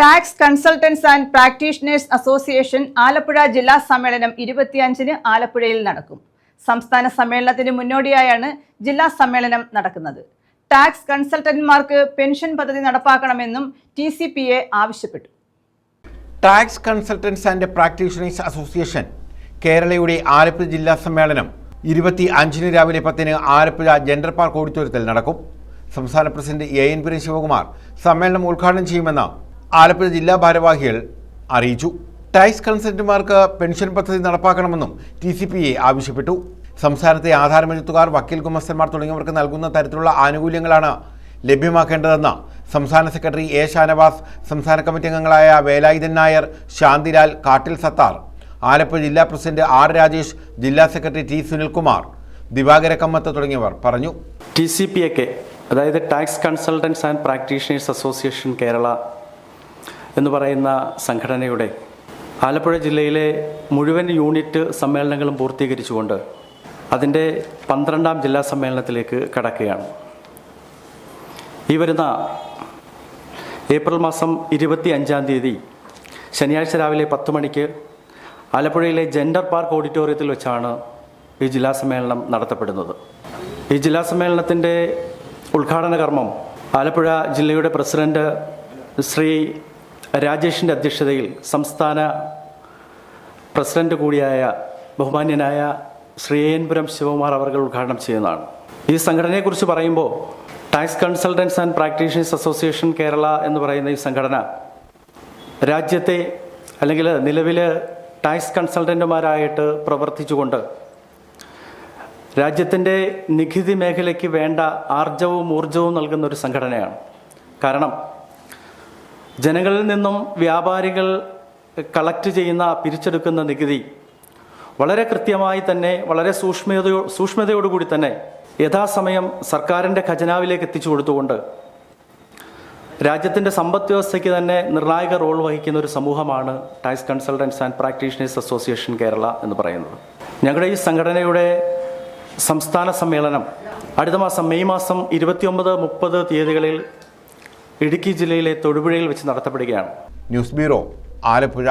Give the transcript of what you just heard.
Tax consultants and practitioners association Alappuzha ജില്ലാ സമ്മേളനം 25-ന് ആലപ്പുഴയിൽ നടക്കും. സംസ്ഥാന സമ്മേളനത്തിന് മുന്നോടിയായാണ് ജില്ലാ സമ്മേളനം നടക്കുന്നത്. ടാക്സ് കൺസൾട്ടന്റുമാർക്ക് പെൻഷൻ പദ്ധതി നടപ്പാക്കണമെന്നും TCPA ആവശ്യപ്പെട്ടു. Tax consultants and practitioners association കേരളയുടെ ആലപ്പുഴ ജില്ലാ സമ്മേളനം 25-ന് രാവിലെ 10-ന് ആലപ്പുഴ ജെൻഡർ പാർക്ക് ഓഡിറ്റോറിയത്തിൽ നടക്കും. സംസ്ഥാന പ്രസിഡന്റ് AN ശിവകുമാർ സമ്മേളനം ഉദ്ഘാടനം ചെയ്യുമെന്ന് ആലപ്പുഴ ജില്ലാ ഭാരവാഹികൾ അറിയിച്ചു. ടാക്സ് കൺസൾട്ടന്റുമാർക്ക് പെൻഷൻ പദ്ധതി നടപ്പാക്കണമെന്നും TCPA ആവശ്യപ്പെട്ടു. സംസ്ഥാനത്തെ ആധാരമെഴുത്തുകാർ, വക്കീൽ ഗുമസ്തന്മാർ തുടങ്ങിയവർക്ക് നൽകുന്ന തരത്തിലുള്ള ആനുകൂല്യങ്ങളാണ് ലഭ്യമാക്കേണ്ടതെന്ന് സംസ്ഥാന സെക്രട്ടറി A ഷാനവാസ്, സംസ്ഥാന കമ്മിറ്റി അംഗങ്ങളായ വേലായുധൻ നായർ, ശാന്തിലാൽ, കാട്ടിൽ സത്താർ, ആലപ്പുഴ ജില്ലാ പ്രസിഡന്റ് R രാജേഷ്, ജില്ലാ സെക്രട്ടറി T സുനിൽകുമാർ, ദിവാകര കമ്മത്ത് തുടങ്ങിയവർ പറഞ്ഞു. TCPA അതായത് tax consultants and practitioners association Kerala എന്ന് പറയുന്ന സംഘടനയുടെ ആലപ്പുഴ ജില്ലയിലെ മുഴുവൻ യൂണിറ്റ് സമ്മേളനങ്ങളും പൂർത്തീകരിച്ചുകൊണ്ട് അതിൻ്റെ 12ാം ജില്ലാ സമ്മേളനത്തിലേക്ക് കടക്കുകയാണ്. ഈ വരുന്ന ഏപ്രിൽ മാസം 25-ാം തീയതി ശനിയാഴ്ച രാവിലെ 10 മണിക്ക് ആലപ്പുഴയിലെ ജെൻഡർ പാർക്ക് ഓഡിറ്റോറിയത്തിൽ വെച്ചാണ് ഈ ജില്ലാ സമ്മേളനം നടത്തപ്പെടുന്നത്. ഈ ജില്ലാ സമ്മേളനത്തിൻ്റെ ഉദ്ഘാടന കർമ്മം ആലപ്പുഴ ജില്ലയുടെ പ്രസിഡന്റ് ശ്രീ രാജേഷിൻ്റെ അധ്യക്ഷതയിൽ സംസ്ഥാന പ്രസിഡന്റ് കൂടിയായ ബഹുമാന്യനായ ശ്രീ AN ശിവകുമാർ അവർ ഉദ്ഘാടനം ചെയ്യുന്നതാണ്. ഈ സംഘടനയെക്കുറിച്ച് പറയുമ്പോൾ tax consultants and practitioners association Kerala എന്ന് പറയുന്ന ഈ സംഘടന രാജ്യത്തെ അല്ലെങ്കിൽ നിലവിൽ ടാക്സ് കൺസൾട്ടന്റുമാരായിട്ട് പ്രവർത്തിച്ചുകൊണ്ട് രാജ്യത്തിൻ്റെ നികുതി മേഖലയ്ക്ക് വേണ്ട ആർജവും ഊർജവും നൽകുന്ന ഒരു സംഘടനയാണ്. കാരണം ജനങ്ങളിൽ നിന്നും വ്യാപാരികൾ കളക്ട് ചെയ്യുന്ന, പിരിച്ചെടുക്കുന്ന നികുതി വളരെ കൃത്യമായി തന്നെ, വളരെ സൂക്ഷ്മതയോടുകൂടി തന്നെ യഥാസമയം സർക്കാരിൻ്റെ ഖജനാവിലേക്ക് എത്തിച്ചു കൊടുത്തുകൊണ്ട് രാജ്യത്തിൻ്റെ സമ്പദ് വ്യവസ്ഥയ്ക്ക് തന്നെ നിർണായക റോൾ വഹിക്കുന്ന ഒരു സമൂഹമാണ് tax consultants and practitioners association Kerala എന്ന് പറയുന്നത്. ഞങ്ങളുടെ ഈ സംഘടനയുടെ സംസ്ഥാന സമ്മേളനം അടുത്ത മാസം മെയ് മാസം 29, 30 തീയതികളിൽ ഇടുക്കി ജില്ലയിലെ തൊടുപുഴയിൽ വെച്ച് നടത്തപ്പെടുകയാണ്. News bureau, Alappuzha.